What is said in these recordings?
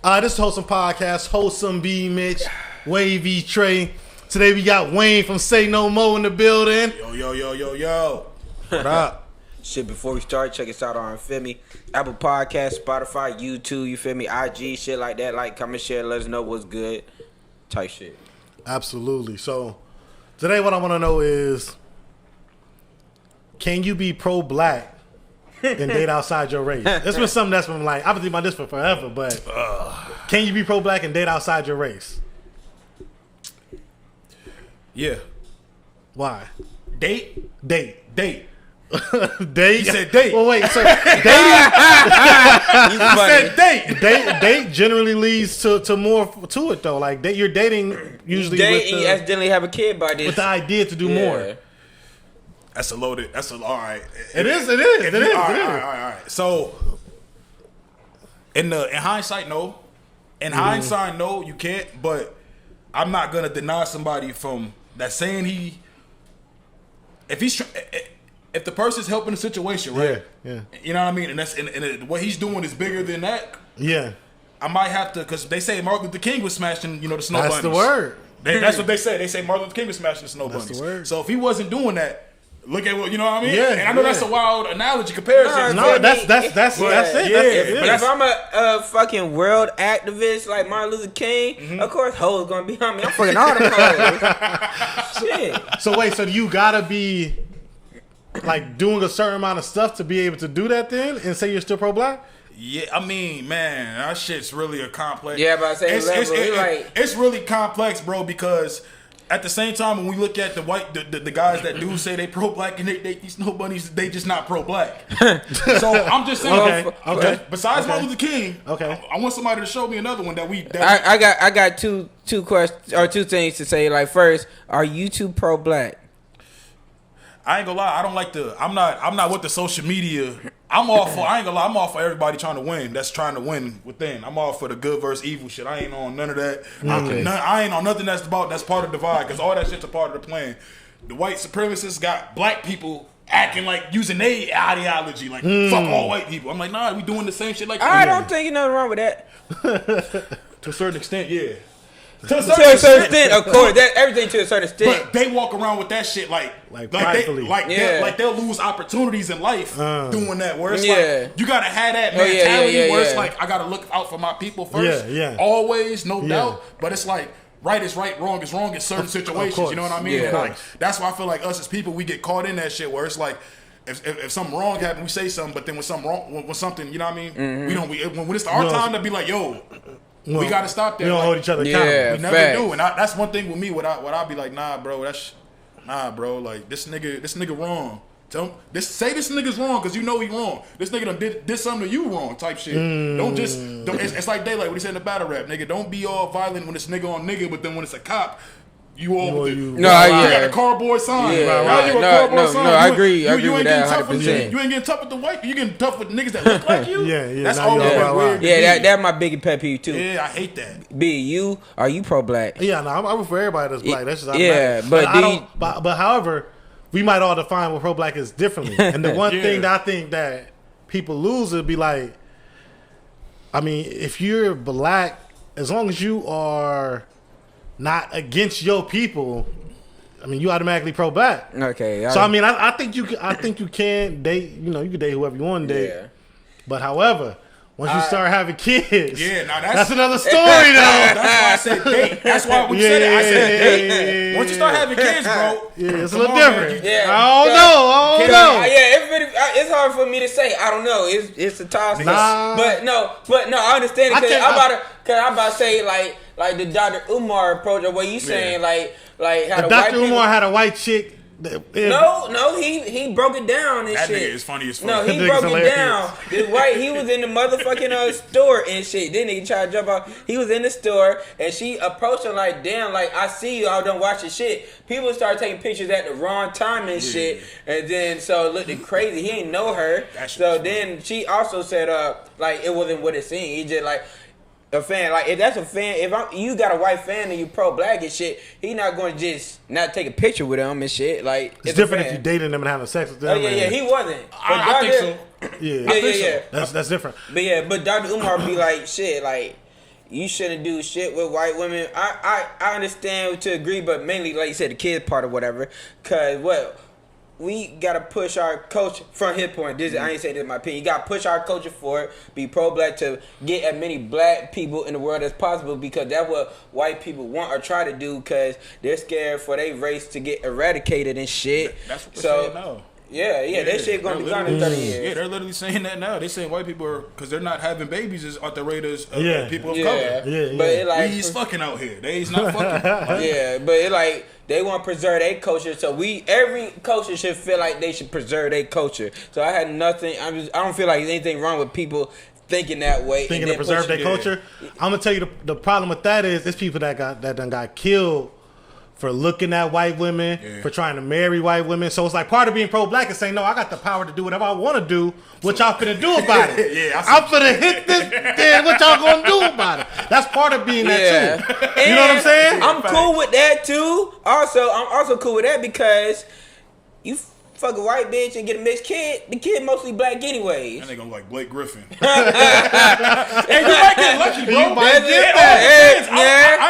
This is Wholesome Podcast, Wholesome B, Mitch, Wavy, Trey. Today we got Wayne from Saynomo in the building. Yo. What up? Shit, before we start, check us out on, feel me, Apple Podcast, Spotify, YouTube, you feel me, IG, shit like that. Like, comment, share, let us know what's good. Type shit. Absolutely. So, today what I want to know is, can you be pro-black and date outside your race? It's been something that's been like, I've been thinking about this for forever, but can you be pro-black and date outside your race? Yeah. Why? Date? Date. Date. You said date. Well, wait. So date generally leads to more to it though. Like you're dating usually. You accidentally have a kid by this. With the idea to do more. That's all right. It is. All right. So in hindsight, no. Hindsight, no, you can't. But I'm not gonna deny somebody from that saying if the person's helping the situation, right? Yeah. You know what I mean? And what he's doing is bigger than that. Yeah. I might have to, because they say Martin Luther King was smashing, the snow bunnies. That's the word. That's what they say. They say Martin Luther King was smashing the snow bunnies. That's the word. So if he wasn't doing that, look at what, you know what I mean? Yeah. And I know that's a wild analogy comparison. No, that's it. That's it. If I'm a fucking world activist like Martin Luther King, of course hoes gonna be on me. I'm fucking all them hoes. Shit. So wait, so you gotta be like doing a certain amount of stuff to be able to do that then and say you're still pro-black? Yeah, I mean, man, that shit's really a complex. Yeah, but I say it's really complex, bro, because at the same time, when we look at the guys that do say they pro-black and they date these snow bunnies, they just not pro-black. So I'm just saying, okay. Besides Martin Luther King, okay, I want somebody to show me another one that we. I got two questions or two things to say. Like, first, are you two pro-black? I ain't gonna lie, I don't like I'm not with the social media. I ain't gonna lie, I'm all for everybody trying to win. That's trying to win within. I'm all for the good versus evil shit. I ain't on none of that. Okay. I ain't on nothing that's part of the divide, because all that shit's a part of the plan. The white supremacists got black people acting like using their ideology, like fuck all white people. I'm like, nah, we doing the same shit like I don't think there's nothing wrong with that. To a certain extent, yeah. To a certain extent, of course, everything to a certain extent. But they walk around with that shit like they'll lose opportunities in life doing that. Where it's like you gotta have that mentality where it's like I gotta look out for my people first. Always, no doubt. But it's like right is right, wrong is wrong in certain situations. You know what I mean? And like that's why I feel like us as people, we get caught in that shit where it's like if something wrong happens, we say something, but then when something wrong, when something, you know what I mean? We don't. When it's our time to be like, yo. We gotta stop that. We don't hold each other accountable. Yeah, we never do, and that's one thing with me. What I be like, nah, bro, bro. Like this nigga wrong. Say this nigga's wrong because you know he wrong. This nigga done did something to you wrong, type shit. Don't. It's like Daylight what he said in the battle rap, nigga. Don't be all violent when it's nigga on nigga, but then when it's a cop. You got a cardboard sign. I agree. I agree with that 100%. You ain't getting tough with the white. You getting tough with niggas that look like you. That's all weird. Yeah, that's my biggest pet peeve too. Yeah, I hate that. B, are you pro-black? Yeah, no, I'm for everybody that's black. That's just but however, we might all define what pro-black is differently. And the one thing that I think that people lose would be like, I mean, if you're black, as long as you are not against your people, I mean, you automatically pro-black. Okay. So I mean, I think you can date. You know, you can date whoever you want to date. Yeah. But however, once you start having kids, that's another story though. That's why I said date. That's why when you said it, I said date. Once you start having kids, bro, it's a little different. I don't know. It's hard for me to say. I don't know. It's a toss. But no, I understand it. I'm about to say like the Dr. Umar approach, or what you saying, like how Dr. Umar had a white chick. No, he broke it down and that shit. That nigga is funny as fuck. No, he broke it down. He was in the motherfucking store and shit. Then he tried to jump out. He was in the store and she approached him like, damn, like, I see you. I don't watch your shit. People started taking pictures at the wrong time and shit. And then, so it looked crazy. He ain't know her. So then she also said, like, it wasn't what it seemed. He just like, a fan, like if that's a fan, you got a white fan and you pro-black and shit, he not going to just not take a picture with him and shit. Like it's different if you dating them and having sex with them. Oh yeah, he wasn't. I think so. Yeah. That's different. But Dr. Umar be like shit, like you shouldn't do shit with white women. I understand to agree, but mainly, like you said, the kids part or whatever. Cause we gotta push our culture from his point. I ain't saying this in my opinion. You gotta push our culture forward, be pro-black to get as many black people in the world as possible, because that's what white people want or try to do, because they're scared for their race to get eradicated and shit. That's what they're saying now. Yeah, that shit gonna be gone in 30 years. Yeah, they're literally saying that now. They're saying white people are, because they're not having babies, is at the rate of people of color. Yeah. But it like he's fucking out here. They's not fucking. Yeah, but it like they want to preserve their culture, so every culture should feel like they should preserve their culture. So I had nothing. I don't feel like there's anything wrong with people thinking that way. Thinking to preserve their culture. I'm gonna tell you the problem with that is there's people that done got killed for looking at white women, for trying to marry white women. So it's like part of being pro-black is saying, no, I got the power to do whatever I want to do. What y'all finna do about it? I'm finna hit this. Then what y'all gonna do about it? That's part of being that too. You know what I'm saying? I'm cool with that too. Also, I'm also cool with that because you fuck a white bitch and get a mixed kid, the kid mostly black anyways. And they gonna like Blake Griffin. And you might get lucky, bro. I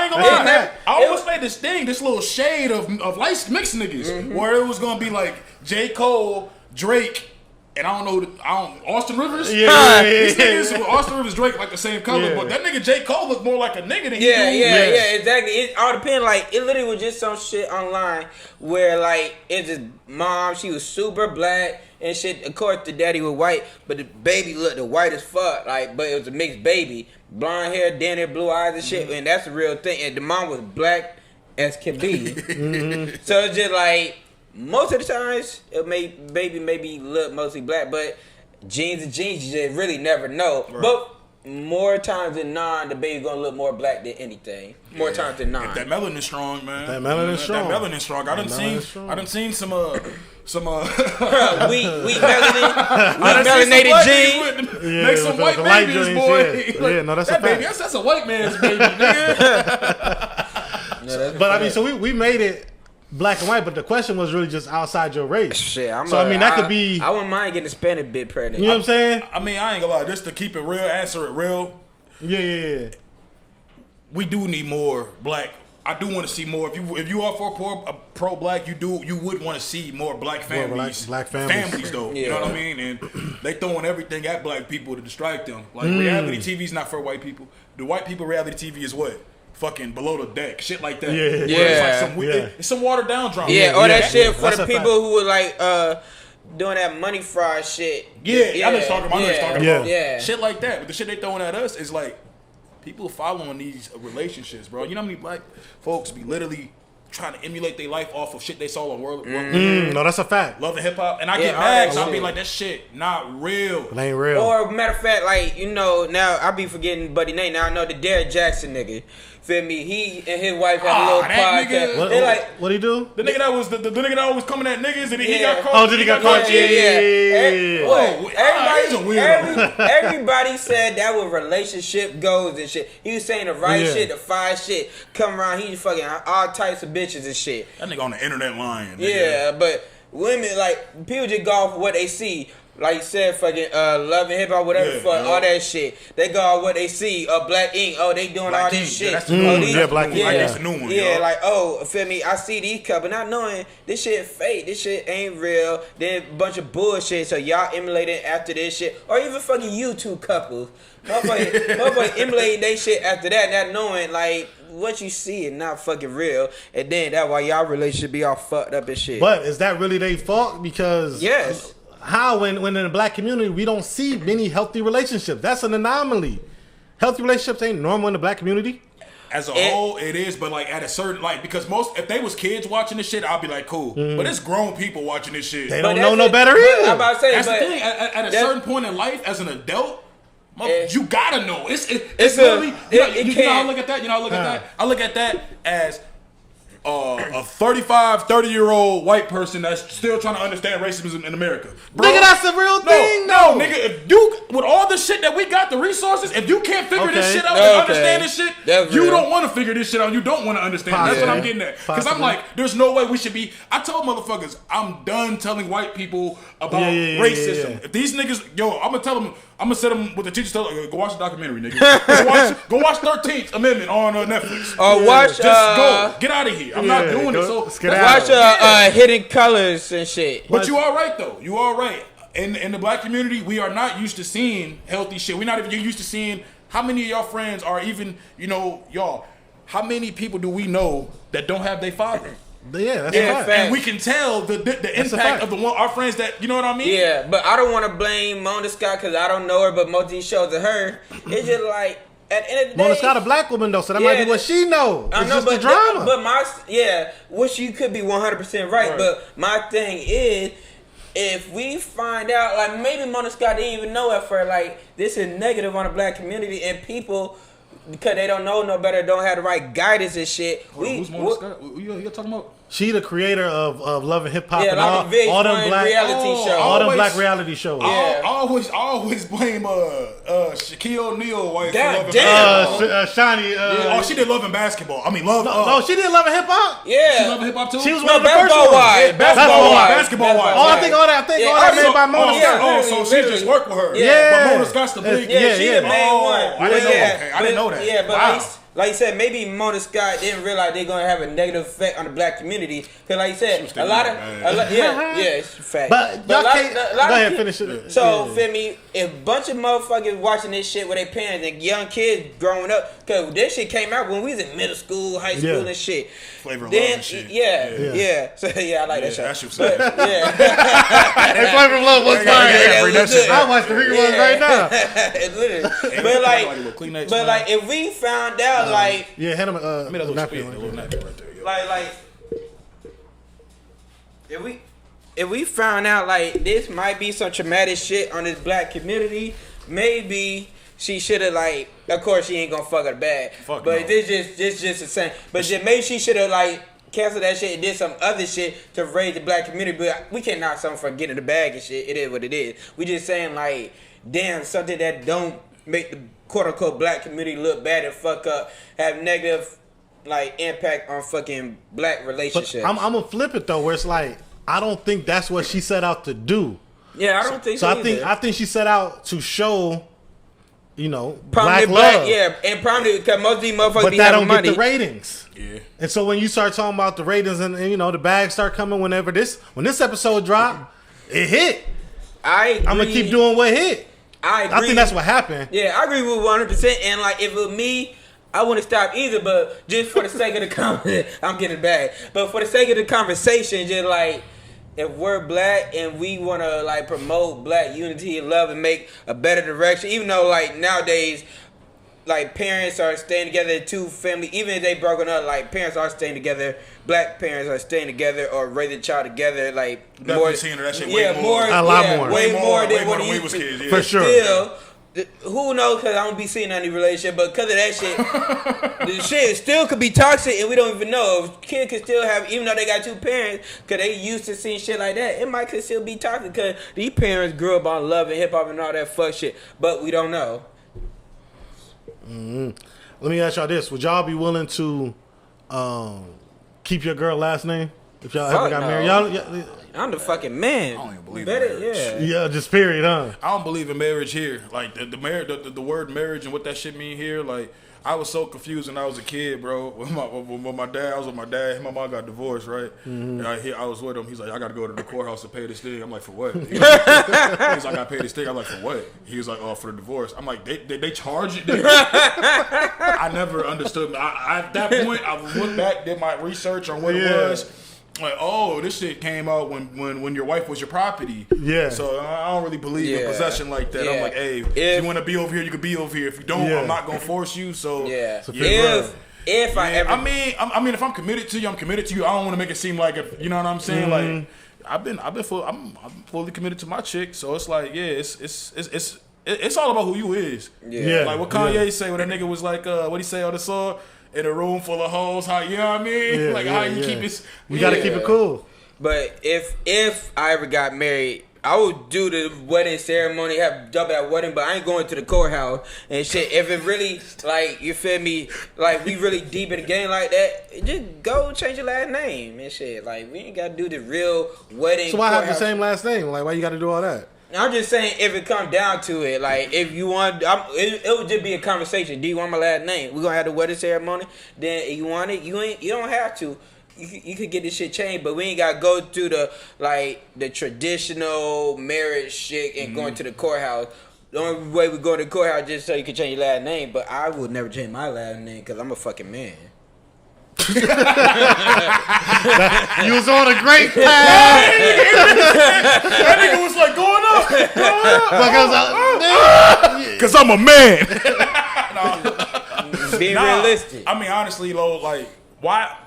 ain't gonna lie. I almost made this little shade of light mixed niggas, where it was gonna be like J. Cole, Drake, and Austin Rivers. These niggas, Austin Rivers, Drake, like the same color, but that nigga J. Cole look more like a nigga than he do. Yeah, exactly. It all depends. Like, it literally was just some shit online where, like, it's just mom, she was super black and shit. Of course, the daddy was white, but the baby looked the white as fuck. Like, but it was a mixed baby, blonde hair, down there, blue eyes and shit, and that's the real thing. And the mom was black as can be. So it's just like, most of the times, baby maybe look mostly black, but genes and genes, you just really never know. Right. But more times than not, the baby's gonna look more black than anything. More times than not. If that melanin strong, man. That melanin strong. That melanin strong. I done seen some weak melanated genes. Make some white babies, boy. Yeah, no, that's that a baby. fact. That's a white man's baby, nigga. But I mean, so we made it black and white, but the question was really just outside your race. Shit, that could be. I wouldn't mind getting a Spanish bit pregnant. You know what I'm saying? I mean, I ain't gonna lie. Just to keep it real, answer it real. Yeah. We do need more black. I do want to see more. If you are for pro-black, you would want to see more black families. Black families though. Yeah. You know what I mean? And they throwing everything at black people to distract them. Like reality TV is not for white people. The white people reality TV is what? Fucking below the deck, shit like that. It's some watered down drama. That shit for the people who were like doing that money fraud shit. I'm just talking about shit like that. But the shit they throwing at us is like people following these relationships, bro. You know how many black folks be literally trying to emulate their life off of shit they saw on World. No, that's a fact. Love and hip hop, and I get mad because I be like, that shit not real. It ain't real. Or matter of fact, like now I be forgetting buddy name. Now I know the Derrick Jackson nigga. Feel me? He and his wife had a little podcast. What he do? The nigga that was the nigga that always coming at niggas and he got caught. Oh, did he got caught? Everybody said that was relationship goals and shit. He was saying the right shit, the fire shit. Come around, he fucking all types of bitches and shit. That nigga on the internet lying. Yeah, but women, like, people just go off of what they see. Like you said, fucking Love and Hip Hop, whatever, all that shit. They go off what they see. Black Ink, they doing Black all this shit. That's the new Black Ink. That's the new one. Yeah, like, feel me? I see these couple, not knowing this shit fake. This shit ain't real. Then a bunch of bullshit. So y'all emulating after this shit, or even fucking YouTube couples, motherfucking emulating they shit after that, not knowing like what you see is not fucking real, and then that's why y'all relationship be all fucked up and shit. But is that really their fault? Because yes. How when in the black community we don't see many healthy relationships? That's an anomaly. Healthy relationships ain't normal in the black community. As a whole, it is, but like at a certain because if they was kids watching this shit, I'd be like, cool. But it's grown people watching this shit. They don't know no better either. I'm about to say, that's the thing. At a certain point in life, as an adult, you gotta know. It's literally. You know how I look at that. I look at that as a 35, 30-year-old white person that's still trying to understand racism in America. Bro, nigga, that's a real thing. No, nigga, if you with all the shit that we got the resources. If you can't figure this shit out and understand this shit, you don't want to figure this shit out. You don't want to understand. That's what I'm getting at. Because I'm like, there's no way we should be. I told motherfuckers, I'm done telling white people about racism. If these niggas, I'm gonna tell them. I'm gonna set them with the teachers. Tell them, go watch the documentary, nigga. Go watch 13th Amendment on Netflix. Watch. Just go. Get out of here. I'm not doing it. So watch Hidden Colors and shit. But you all right though. You all right. In the black community, we are not used to seeing healthy shit. We're not even used to seeing. How many of y'all friends are even, y'all? How many people do we know that don't have their father? Yeah, that's a fact. And we can tell the impact of our friends that, you know what I mean? Yeah, but I don't want to blame Mona Scott because I don't know her, but most of these shows are her. It's just like, at the end of the day. Mona Scott a black woman though, so that might be what she knows. It's just the drama. Which you could be 100% right, but my thing is, if we find out, like maybe Mona Scott didn't even know at first, like this is negative on the black community, and people, because they don't know no better, don't have the right guidance and shit. Who's Mona Scott? You talking about? She the creator of Love and Hip Hop and all them black reality shows. All them black reality shows. I always blame Shaquille O'Neal wife for Love and Shani. She did Love and Basketball. I mean, Love. No, she did Love and Hip Hop. Yeah, she Love and Hip Hop too. She was one of the first ones. Basketball wife. I think all that made by Mona Scott. So she just worked with her. Yeah, but Mona Scott's the big. Yeah, she the main one. I didn't know that. Yeah, but like you said, maybe Mona Scott didn't realize they're gonna have a negative effect on the black community. Cause like you said, a lot, it's a fact. But y'all can't. Go ahead, finish it. So feel me, if a bunch of motherfuckers watching this shit with their parents and young kids growing up, cause this shit came out when we was in middle school, high school and shit. Flavor of Love and shit. Yeah. So I like that show. That shit was sad. Hey, Flavor of Love was fire. I watched the reruns right now. It's literally. But like, if we found out, like, hand him a little napkin right there. Like, if we found out like this might be some traumatic shit on this black community, maybe she should have like. Of course, she ain't gonna fuck her bad. But this just the same. But maybe she should have like canceled that shit and did some other shit to raise the black community. But we can't knock something for getting the bag and shit. It is what it is. We just saying like, damn, something that don't make the quote unquote black community look bad and fuck up, have negative like impact on fucking black relationships. But I'm gonna flip it though, where it's like I don't think that's what she set out to do. Yeah, I don't think so. I think she set out to show, black love. And probably because most of these motherfuckers but be that having don't money. get the ratings. Yeah. And so when you start talking about the ratings and the bags start coming when this episode dropped, it hit. I'm gonna keep doing what hit. I agree. I think that's what happened. Yeah, I agree with 100%. And like, if it was me, I wouldn't stop either. But just for the sake of the conversation, I'm getting back. But for the sake of the conversation, just like, if we're black and we want to like promote black unity and love and make a better direction, even though like nowadays, like parents are staying together, two family, even if they broken up, like parents are staying together. Black parents are staying together or raising a child together. Like definitely seeing that shit way more. A lot more. Way more than when we was kids. Yeah. For sure. Still, who knows? Because I don't be seeing any relationship, but because of that shit, the shit still could be toxic, and we don't even know. If kids could still have, even though they got two parents, because they used to seeing shit like that, it might could still be toxic because these parents grew up on love and hip hop and all that fuck shit, but we don't know. Mm-hmm. Let me ask y'all this: would y'all be willing to keep your girl last name if y'all ever got married? Y'all, I'm the fucking man. I don't even believe in marriage. Yeah, just period, huh? I don't believe in marriage here. Like the word marriage and what that shit mean here. Like I was so confused when I was a kid, bro. With my dad, I was with my dad. My mom got divorced, right? Mm-hmm. And I was with him. He's like, I got to go to the courthouse to pay this thing. I'm like, for what? He's like, I got to pay this thing. I'm like, for what? He was like, oh, for the divorce. I'm like, they charge it? I never understood. At that point, I looked back, did my research on what it was. Like, oh, this shit came out when your wife was your property. Yeah. So I don't really believe in possession like that. I'm like, hey, if you want to be over here, you can be over here. If you don't, I'm not gonna force you. So if I ever, I mean, if I'm committed to you, I'm committed to you. I don't want to make it seem like you know what I'm saying. Like, I'm fully committed to my chick. So it's like, it's all about who you is. Yeah. Like what Kanye say when that nigga was like, what he say on the song. In a room full of hoes, how you know what I mean? How you keep it? You gotta keep it cool. But if I ever got married, I would do the wedding ceremony, have double that wedding, but I ain't going to the courthouse and shit. If it really, like, you feel me, like, we really deep in the game like that, just go change your last name and shit. Like, we ain't got to do the real wedding. So why have the same last name? Like, why you got to do all that? I'm just saying, if it comes down to it, like, if you want, it would just be a conversation. Do you want my last name? We're going to have the wedding ceremony. Then if you want it, you don't have to. You could get this shit changed, but we ain't gotta go through the traditional marriage shit and going to the courthouse. The only way we go to the courthouse just so you can change your last name, but I would never change my last name because I'm a fucking man. You was on a great path. That nigga was like going up. Because I'm a man. Being realistic. I mean, honestly, though, like, why?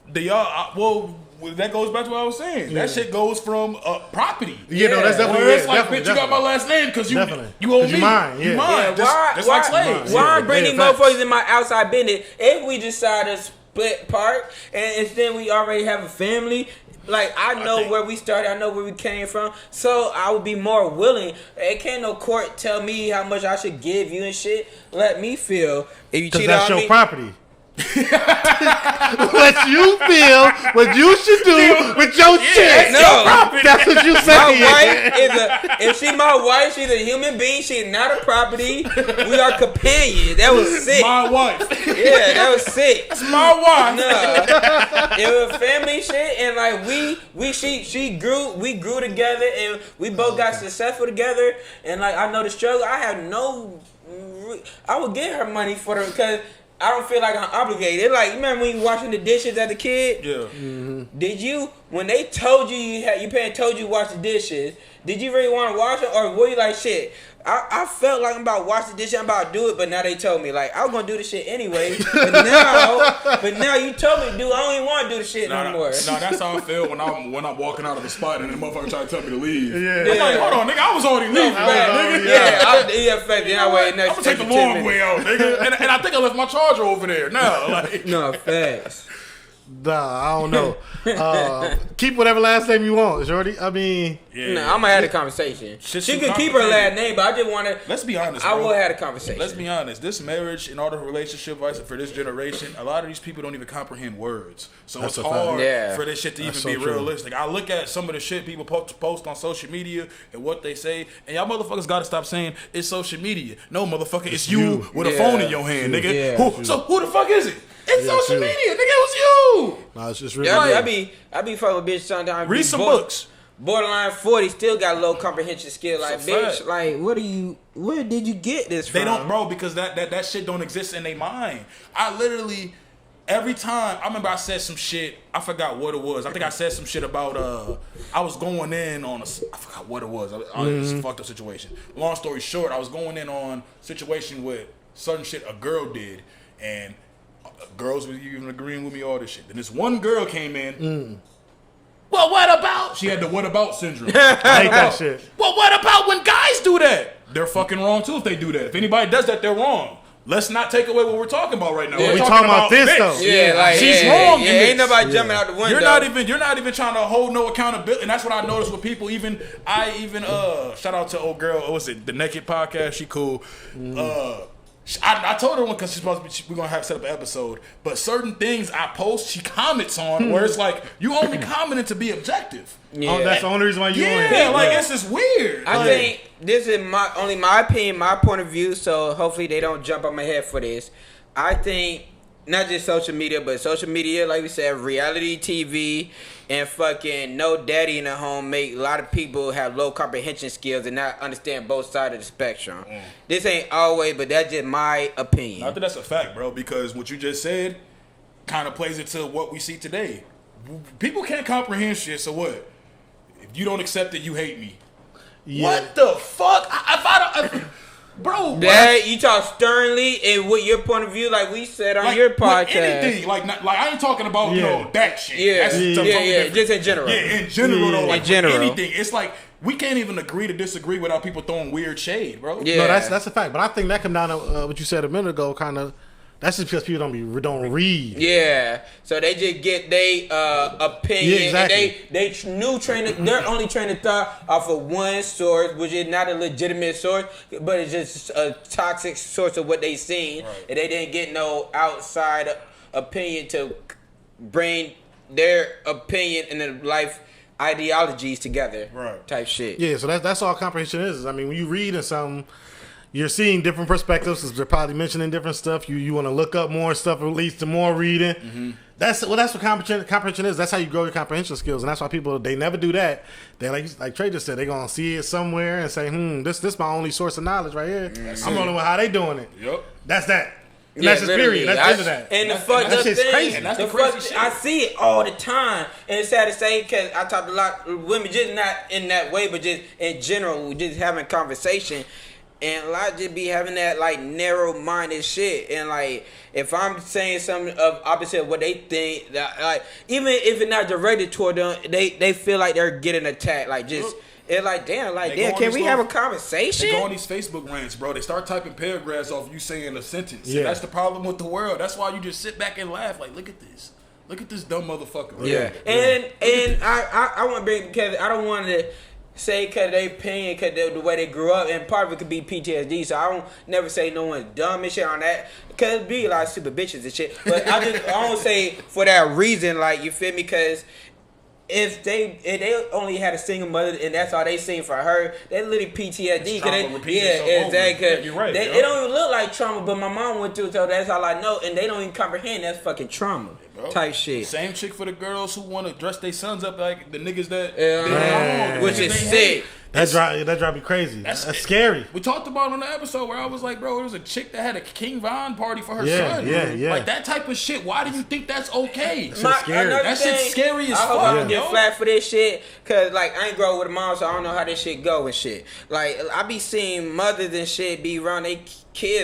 That goes back to what I was saying. Yeah. That shit goes from property. Yeah, no, that's definitely. It's like, bitch, you got my last name because you own me. You mine. Yeah. You mine. Just like slaves. Why I'm bringing motherfuckers in my outside business if we decide to split part and then we already have a family? Like, I know where we started. I know where we came from. So I would be more willing. It can't no court tell me how much I should give you and shit. Let me feel if you cheat on me. Because that's your property. Let you feel what you should do with your chick. No, that's what you say. My wife if she my wife, she's a human being. She's not a property. We are companions. That was sick. My wife. Yeah, that was sick. That's my wife. No, it was family shit, and like we grew together, and we both got successful together. And like I know the struggle. I would get her money for her because I don't feel like I'm obligated. Like, you remember when you washing the dishes as a kid? Yeah. Mm-hmm. Did you, when they told you your parents told you to wash the dishes, did you really want to wash them, or were you like, shit, I felt like I'm about to wash the dishes, I'm about to do it, but now they told me, like, I was going to do the shit anyway, but now you told me to do it, I don't even want to do the shit no more. No, that's how I feel when I'm walking out of the spot and the motherfucker try to tell me to leave. Yeah. I'm like, hold on, nigga, I was already leaving. Nigga. I'm going to take the long way out, nigga. And I think I left my charger over there. No, like. No, facts. Nah, I don't know. Keep whatever last name you want, Shorty. I mean, I'm gonna have a conversation. She could keep her last name, but I just want to. Let's be honest. I will have a conversation. Let's be honest. This marriage and all the relationship advice for this generation, a lot of these people don't even comprehend words. So it's hard for this shit to even be realistic. I look at some of the shit people post on social media and what they say, and y'all motherfuckers gotta stop saying it's social media. No, motherfucker, it's you with a phone in your hand, nigga. Yeah. So who the fuck is it? It's social media, nigga. It was you. No, it's just really. I be fucking with bitch sometimes. Read some books. Borderline 40 still got low comprehension skill. Like, bitch, like, where did you get this from? They don't, bro, because that shit don't exist in their mind. I literally, every time, I remember I said some shit, I forgot what it was. I think I said some shit about, I was going in on I forgot what it was. It was a fucked up situation. Long story short, I was going in on a situation with certain shit a girl did, and girls were even agreeing with me, all this shit. Then this one girl came in. Well, what about? She had the what about syndrome. I hate that shit. Well, what about when guys do that? They're fucking wrong too if they do that. If anybody does that, they're wrong. Let's not take away what we're talking about right now. Yeah, we're talking about this bitch. Though. Yeah, like she's wrong. Yeah, ain't nobody jumping out the window. You're not even trying to hold no accountability, and that's what I noticed with people. Shout out to old girl. What was it? The Naked Podcast. She cool. I told her one because she's supposed to be. We're gonna have to set up an episode, but certain things I post, she comments on where it's like you only commented to be objective. Yeah. Oh, that's the only reason why you on here. Yeah, like it's just weird. I think this is only my opinion, my point of view. So hopefully they don't jump on my head for this. I think not just social media, but social media, like we said, reality TV and fucking no daddy in the home make a lot of people have low comprehension skills and not understand both sides of the spectrum. This ain't always, but that's just my opinion. I think that's a fact, bro, because what you just said kind of plays into what we see today. People can't comprehend shit, so what? If you don't accept it, you hate me. Yeah. What the fuck? Bro, that you talk sternly and with your point of view, like we said on your podcast. Anything, like I ain't talking about that shit. Yeah, that's just in general. Yeah, in general though, like anything. It's like we can't even agree to disagree without people throwing weird shade, bro. Yeah, no, that's a fact. But I think that come down to what you said a minute ago. Kind of That's just because people don't read. Yeah, so they just get their opinion. Yeah, exactly. And they're only trained to thought off of one source, which is not a legitimate source, but it's just a toxic source of what they seen, right. And they didn't get no outside opinion to bring their opinion and their life ideologies together, right? Type shit. Yeah, so that's all comprehension is. I mean, when you read in something, you're seeing different perspectives. They're probably mentioning different stuff. You want to look up more stuff. It leads to more reading. Mm-hmm. That's what comprehension is. That's how you grow your comprehension skills, and that's why people they never do that. They like Trey just said, they're gonna see it somewhere and say, this my only source of knowledge right here. Mm-hmm. I'm only with how they doing it. Yep. That's that. And that's just period. That's the end of that. And the fucked up thing, crazy. That's the crazy shit. I see it all the time, and it's sad to say because I talk to a lot of women, just not in that way, but just in general, just having conversation. And a lot just be having that like narrow-minded shit, and like if I'm saying something of opposite of what they think, that, like even if it's not directed toward them, they feel like they're getting attacked. Like just it's like damn, can we have a conversation? They go on these Facebook rants, bro. They start typing paragraphs off you saying a sentence. Yeah, and that's the problem with the world. That's why you just sit back and laugh. Like look at this dumb motherfucker. Right? Yeah, and I want to bring because I don't want to. Say because they opinion, because the way they grew up, and part of it could be PTSD. So I don't never say no one's dumb and shit on that. Because it be a lot of stupid bitches and shit. But I don't say for that reason, like you feel me? Because if they only had a single mother and that's all they seen for her, they literally PTSD. Exactly. You're right. It don't even look like trauma, but my mom went through it, so that's all I know, and they don't even comprehend that's fucking trauma. Bro. Type shit. Same chick for the girls who want to dress their sons up like the niggas that which is sick. That drive me crazy. That's scary. We talked about it on the episode where I was like, bro, there was a chick that had a King Von party for her son. Yeah. Like that type of shit. Why do you think that's okay? Scary. That shit's scary as fuck. I hope I don't get flat for this shit, cause like I ain't grow up with a mom, so I don't know how this shit go and shit. Like I be seeing mothers and shit be around they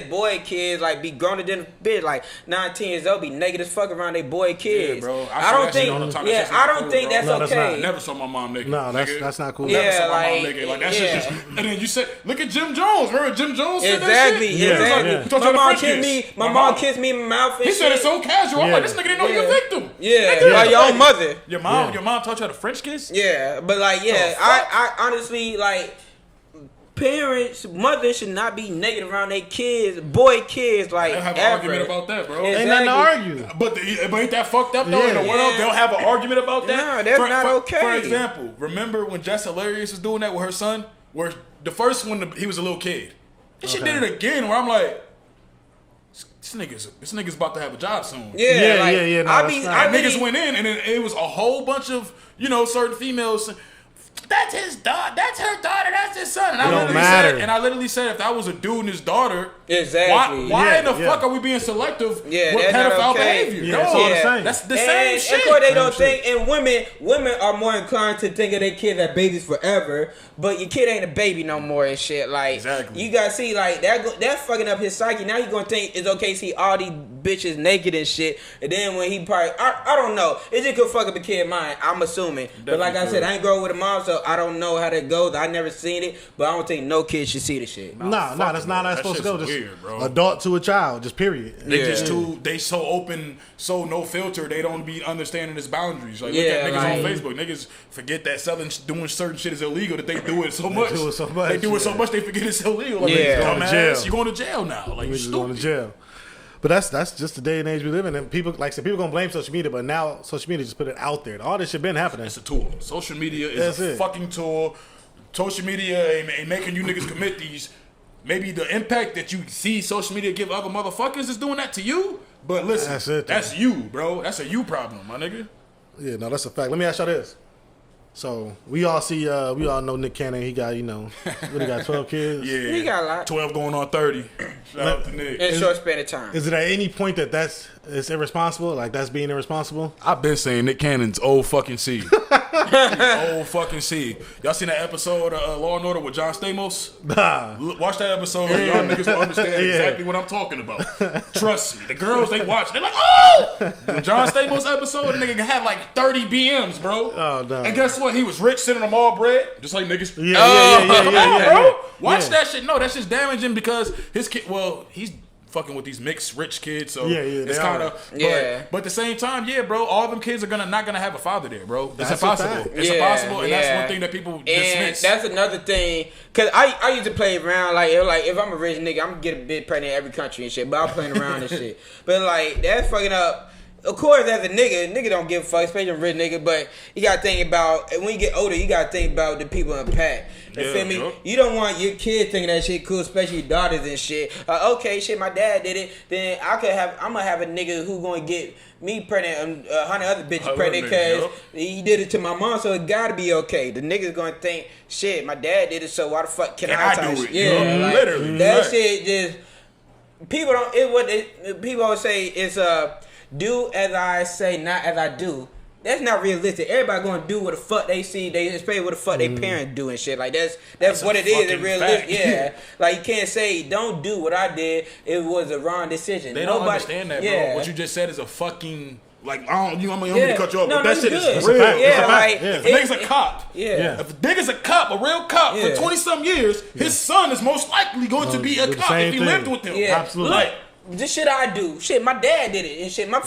boy kids, like be growner than a bitch, like 19 years old, be naked as fuck around they boy kids. Yeah, bro. I don't think that's okay. I never saw my mom naked. No, that's not cool. Never saw my mom naked. Like that shit just. And then you said, look at Jim Jones. Remember Jim Jones said that shit? Exactly. My mom kissed me in my mouth. He said it so casual. I'm like, this nigga didn't know you're a victim. Yeah, like your own mother. Your mom taught you how to French kiss? Yeah, but like, I honestly like. Mothers should not be naked around their kids, boy kids, like they'll have an argument about that, bro. Exactly. Ain't nothing to argue. But ain't that fucked up though? In the world, they'll have an argument about that. No, that's not okay. For example, remember when Jess Hilarious was doing that with her son? Where the first one he was a little kid. And she did it again. Where I'm like, this nigga's about to have a job soon. Yeah. Niggas went in and it was a whole bunch of certain females. That's his daughter. That's her daughter. That's his son. And I literally said, if that was a dude and his daughter, exactly. Why in the fuck are we being selective with pedophile behavior? Yeah, it's all the same. That's the same shit. Of course, they don't think. And women are more inclined to think of their kids as babies forever. But your kid ain't a baby no more and shit. Like exactly. You gotta see like that's fucking up his psyche. Now you gonna think it's okay to see all these bitches naked and shit. And then when he probably I don't know. It just could fuck up a kid's mind. I'm assuming. Definitely. But like I said, I ain't grow up with a mom, so I don't know how that goes. I never seen it, but I don't think no kid should see the shit. No, that's not how it's supposed to go. Just weird, bro. Adult to a child, just period. They so open, so no filter. They don't be understanding its boundaries. Like look at niggas on Facebook. Niggas forget that doing certain shit is illegal. That they do it so much. They do it so much they forget it's illegal. Like, dumbass, you going to jail now. Like you going to jail. But that's just the day and age we live in. And people, like I said, people gonna blame social media, but now social media just put it out there. All this shit been happening. It's a tool. Social media is a fucking tool. Social media ain't making you niggas commit these. Maybe the impact that you see social media give other motherfuckers is doing that to you. But listen, that's you, bro. That's a you problem, my nigga. Yeah, no, that's a fact. Let me ask y'all this. So we all know Nick Cannon. He got, what he got, 12 kids? Yeah, he got a lot. 12 going on 30. Shout out to Nick. In a short span of time. Is it at any point it's irresponsible? Like that's being irresponsible? I've been saying Nick Cannon's old fucking seed. Old fucking seed. Y'all seen that episode of Law and Order with John Stamos? Watch that episode. Y'all niggas will understand exactly what I'm talking about. Trust me. The girls, they watch. They're like, oh! The John Stamos episode, the nigga had like 30 BMs, bro. Oh, no. And guess what? He was rich, sitting on all bread, just like niggas. Yeah, bro. Watch that shit. No, that shit's damaging because his kid, well, he's fucking with these mixed rich kids, so it's kind of but at the same time, bro, all them kids are not gonna have a father there, bro. It's impossible. It's impossible, and that's one thing that people dismiss. That's another thing, cause I used to play around like if I'm a rich nigga, I'm gonna get a bitch pregnant in every country and shit, but I'm playing around and shit. But like that's fucking up. Of course, as a nigga don't give a fuck, especially a rich nigga, but you gotta think about, when you get older, you gotta think about the people in pack. You feel me? Sure. You don't want your kids thinking that shit cool, especially your daughters and shit. Okay, shit, my dad did it, then I'm gonna have a nigga who gonna get me pregnant, 100 other bitches pregnant, because he did it to my mom, so it gotta be okay. The nigga's gonna think, shit, my dad did it, so why the fuck can I do it? Yeah, like, literally. That shit just, people always say is do as I say, not as I do. That's not realistic. Everybody gonna do what the fuck they see. They especially what the fuck they parents do and shit. Like that's what it is. It's realistic. Yeah. Like you can't say don't do what I did. It was a wrong decision. They don't understand that, bro. What you just said is a fucking. Like, I'm gonna cut you off, but that shit is real. If a nigga's a cop, if a nigga's a cop, a real cop, for 20-some years, his son is most likely going to be a cop if he lived with him. Yeah. Absolutely. Like, this shit I do. Shit, my dad did it and shit. My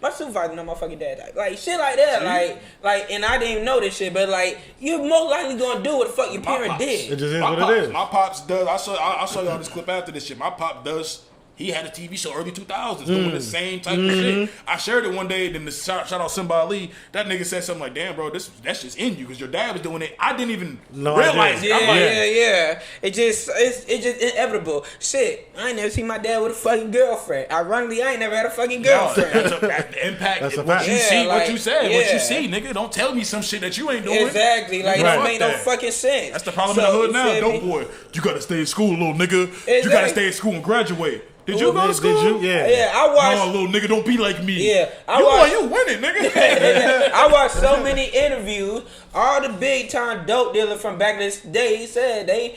supervisor know my fucking dad. Like shit like that. Like, and I didn't even know this shit, but like, you're most likely gonna do what the fuck your parent did. It just is what it is. My pops does. I'll show y'all this clip after this shit. My pop does. He had a TV show early 2000s doing the same type of shit. I shared it one day, then shout out Simba Ali. That nigga said something like, damn, bro, that's just in you because your dad was doing it. I didn't even realize it. Yeah. It's just inevitable. Shit, I ain't never seen my dad with a fucking girlfriend. Ironically, I ain't never had a fucking girlfriend. That's the impact. That's what you see, what you said, what you see, nigga. Don't tell me some shit that you ain't doing. Exactly. Like, it don't make no fucking sense. That's the problem in the hood now. Dope boy, you gotta stay in school, little nigga. You gotta stay in school and graduate. Did you go to school? Yeah, I watched. No, little nigga, don't be like me. Yeah, you winning, nigga. I watched so many interviews. All the big time dope dealers from back in this day said they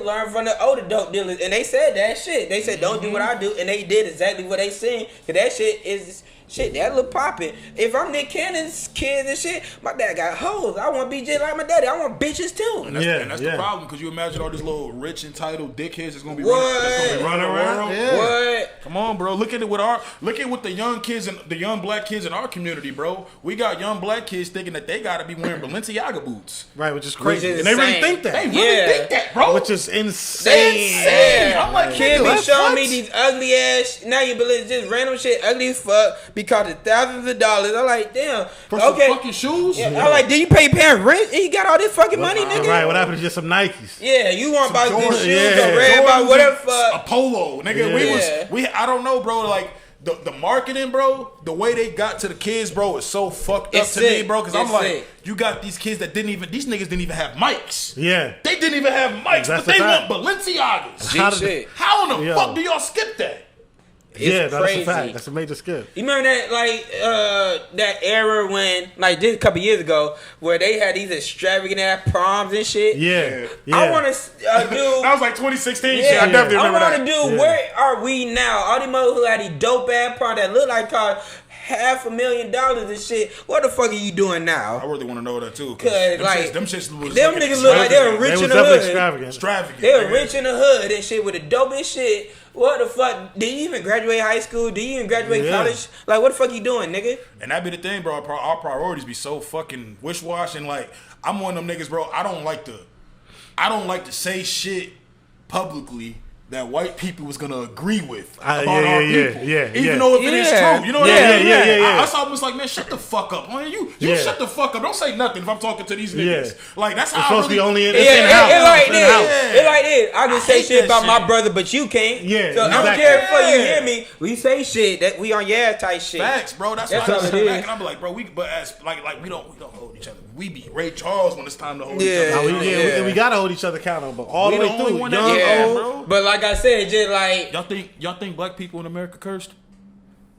learned from the older dope dealers, and they said that shit. They said don't do what I do, and they did exactly what they seen. Cause that shit is. Shit, that look poppin'. If I'm Nick Cannon's kids and shit, my dad got hoes. I want to be just like my daddy. I want bitches too. And that's the problem, because you imagine all these little rich, entitled dickheads that's gonna be running around. What? Come on, bro. Look at what the young kids and the young black kids in our community, bro. We got young black kids thinking that they gotta be wearing Balenciaga boots. Right, which is crazy. And they really think that. They really think that, bro. Which is insane. I'm like, kids be showing me these ugly ass. Now you believe just random shit, ugly as fuck. Because of thousands of dollars. I'm like, damn. For some fucking shoes? Yeah. I'm like, did you pay your parents rent? And you got all this fucking money, nigga? Right, what happened to just some Nikes? Yeah, you want about these shoes or red about whatever fuck. A polo, nigga. We I don't know, bro. Like, the marketing, bro, the way they got to the kids, bro, is so fucked up to me, bro. Because I'm like, you got these kids that these niggas didn't even have mics. Yeah. They didn't even have mics, but they want Balenciagas. How in the fuck do y'all skip that? It's crazy. That's a fact. That's a major skip. You remember that, like, that era when, like, just a couple years ago, where they had these extravagant ass proms and shit? Yeah. I want to do. That was like 2016 shit. I definitely remember that. I want to do. Where are we now? All these motherfuckers who had these dope ass proms that look like cost $500,000 and shit. What the fuck are you doing now? I really want to know that too. Cause like them shits was them niggas look like they were rich in the hood. Extravagant. They were rich in the hood and shit with the dopest shit. What the fuck? Did you even graduate high school? Did you even graduate college? Like, what the fuck you doing, nigga? And that be the thing, bro. Our priorities be so fucking wish-wash. And like, I'm one of them niggas, bro. I don't like to say shit publicly that white people was gonna agree with about our people. Even though if it is true. You know what I mean? I saw them like, man, shut the fuck up. Man, you shut the fuck up. Don't say nothing if I'm talking to these niggas. Like, that's how it's supposed to be only in house. It's like this. I can say shit about my brother, but you can't. Yeah. So I don't care if you hear me. We say shit that we on your type shit. Facts, bro. That's why I sit back and I'm like, bro, we don't hold each other. We be Ray Charles when it's time to hold each other. We gotta hold each other accountable, but all the way through, young, old. But like I said, just like y'all think black people in America cursed?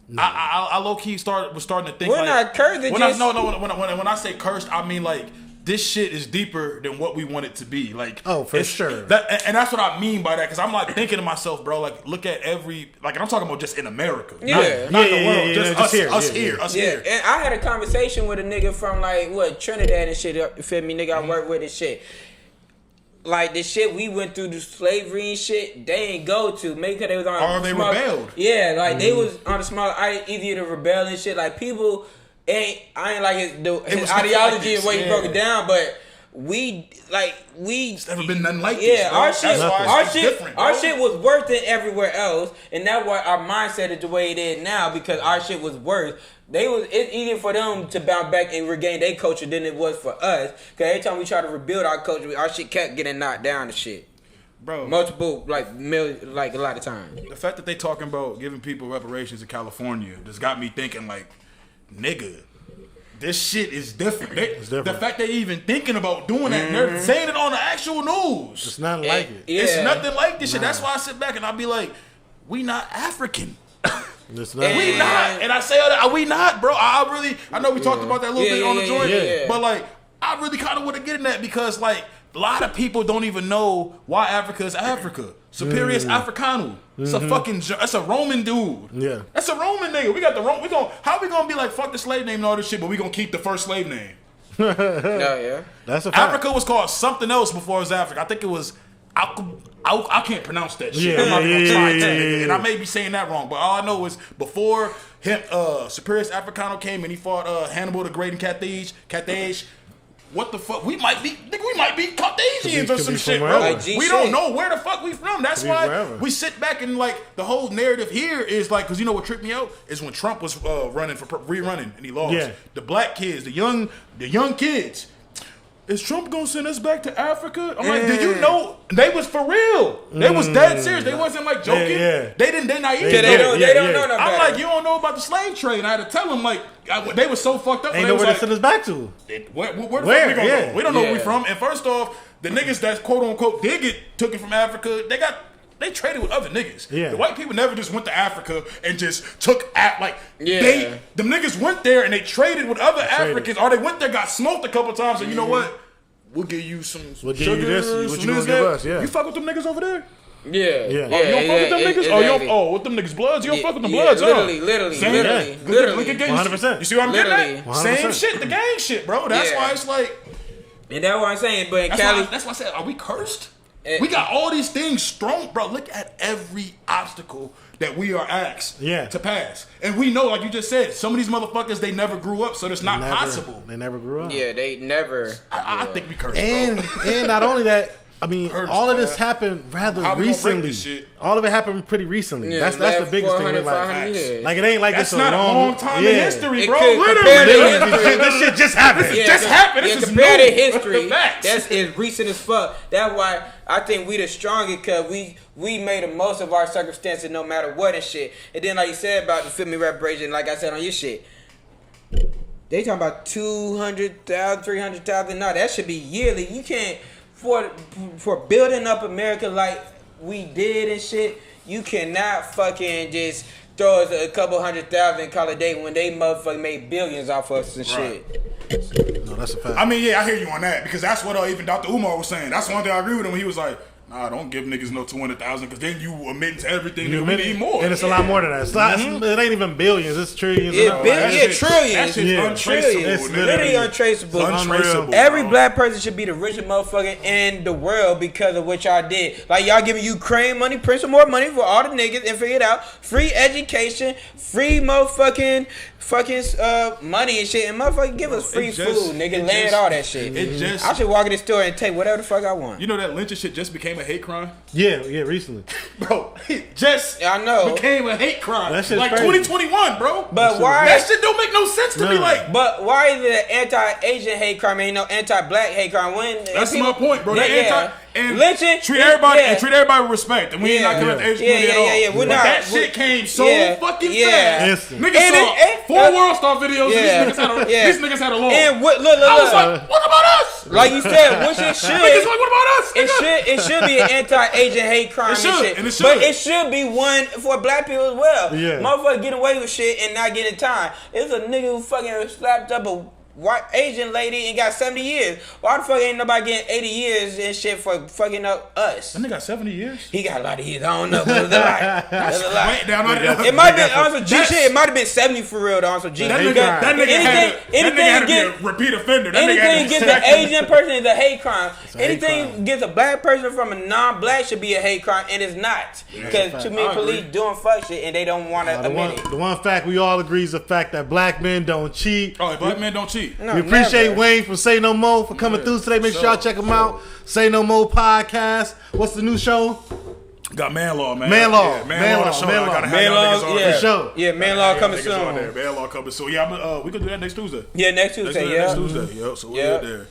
No. I low key was starting to think we're not cursed. When I say cursed, I mean like this shit is deeper than what we want it to be. Like, for sure. And that's what I mean by that, because I'm like thinking to myself, bro, like look at and I'm talking about just in America, not the world, just us here. And I had a conversation with a nigga from like Trinidad and shit. You feel me, nigga? I work with and shit. like the shit we went through, the slavery and shit, they ain't go to. Maybe because they was on. Or they rebelled. Yeah, like they was on the smaller, easier to rebel and shit. Like people I ain't like his ideology and the way he broke it down, but it's never been nothing like this. Yeah, our shit was worse than everywhere else, and that's why our mindset is the way it is now, because our shit was worse. It's easier for them to bounce back and regain their culture than it was for us. Because every time we try to rebuild our culture, our shit kept getting knocked down and shit. Bro, multiple a lot of times. The fact that they talking about giving people reparations in California just got me thinking like, nigga, this shit is different. It's different. The fact they even thinking about doing that and they're saying it on the actual news. It's nothing like it. Yeah. It's nothing like this shit. That's why I sit back and I be like, we not African. We not, and I say all that. We not, bro. I know we talked about that a little bit on the joint, but like, I really kind of want to get in that because like a lot of people don't even know why Africa is Africa. Superior Africano. It's a fucking. That's a Roman dude. Yeah, that's a Roman nigga. We got the Roman. How we gonna be like fuck the slave name and all this shit, but we gonna keep the first slave name? Yeah. That's a fact. Africa was called something else before it was Africa. I think it was. I can't pronounce that shit. I'm not gonna try to, and I may be saying that wrong, but all I know is before him, Superior Africano came and he fought Hannibal the Great in Carthage. What the fuck? We might be Carthaginians or some shit, bro. Like we don't know where the fuck we from. That's why we sit back and like the whole narrative here is like, because you know what tripped me out is when Trump was rerunning and he lost. Yeah. The black kids, the young kids. Is Trump gonna send us back to Africa? I'm like, did you know they was for real? They was dead serious. They wasn't like joking. They didn't. They naive. They don't know nothing. I'm like, you don't know about the slave trade. And I had to tell them like they was so fucked up. Ain't know where to send us back to. Where the fuck we gonna go? We don't know where we from. And first off, the niggas that quote unquote did get took it from Africa, they traded with other niggas. Yeah. The white people never just went to Africa and just took them niggas went there and they traded with other Africans, or they went there, got smoked a couple times, and you know what? We'll give you some sugar. We'll give you this. What you gonna give us? Yeah. You fuck with them niggas over there? Yeah. Oh, you don't fuck with them niggas? Exactly. With them niggas bloods? You don't fuck with them bloods, literally. Look at gang 100%. You see what I'm getting at? 100%. Same shit, the gang shit, bro. That's why it's like. And that's what I'm saying, but in Cali. That's why I said, are we cursed? We got all these things strong, bro. Look at every obstacle that we are asked to pass. And we know, like you just said, some of these motherfuckers, they never grew up, so it's not possible. They never grew up. Yeah, they never. I think we cursed, and not only that, I mean, all of this happened rather recently. All of it happened pretty recently. Yeah, that's the biggest thing. Like it ain't like that's this not a long time in history, bro. Literally, this shit just happened. This just happened. This is compared to history. That's as recent as fuck. That's why I think we the strongest, because we made the most of our circumstances no matter what and shit. And then like you said about the Feel Me reparation, like I said on your shit, they talking about 200,000, 300,000. No, that should be yearly. You can't. For building up America like we did and shit, you cannot fucking just throw us a couple 100,000 and call it a day when they motherfucking made billions off us and shit. No, that's a fact. I mean, I hear you on that, because that's what even Dr. Umar was saying. That's one thing I agree with him when he was like, nah, don't give niggas no 200,000, because then you admit to everything. We need more. And it's a lot more than that. It's not, it ain't even billions. It's trillions. Trillions. That shit's untraceable. It's literally untraceable. Every black person should be the richest motherfucker in the world because of what y'all did. Like, y'all giving Ukraine money, print some more money for all the niggas and figure it out. Free education, free motherfucking money and shit. And motherfucking give us free food, nigga. Land all that shit. I should walk in the store and take whatever the fuck I want. You know that lynching shit just became a hate crime? Yeah, recently. Bro, it just became a hate crime. Like crazy. 2021, bro. But why? That shit don't make no sense to me. Like, but why is it an anti-Asian hate crime? Ain't no anti-black hate crime. That's my point, bro. And lynching, treat everybody with respect, and we ain't not gonna Asian community at all. We're not. That shit came so fucking fast. Instant. Niggas saw 4 World Star videos. And these niggas had a loan. And look. I was like, what about us? Like you said, which it should. Niggas like, what about us? It should be an anti-Asian hate crime. It should, and but it should be one for black people as well. Yeah. Motherfuckers get away with shit and not getting time. It's a nigga who fucking slapped up a white Asian lady and got 70 years. Why the fuck ain't nobody getting 80 years and shit for fucking up us? That nigga got 70 years? He got a lot of years. I don't know, but it's a lot. That's a lot. It might have been on some G shit. It might have been 70 for real though on some G. That nigga had to be a repeat offender. Anything against an Asian person is a hate crime. Anything against a black person from a non-black should be a hate crime, and it's not. Because too many police doing fuck shit and they don't want to admit it. The one fact we all agree is the fact that black men don't cheat. Oh, black men don't cheat. No, we appreciate Wayne from Saynomo for coming through today. Make sure y'all check him out. Saynomo Podcast. What's the new show? Got Man Law, man. Man Law. Yeah, Man Law. Man Law, yeah. For sure. Yeah, Man Law coming soon. Man Law coming soon. Yeah, we could do that next Tuesday. Yeah, next Tuesday. Next Tuesday. Yeah, so we'll be there.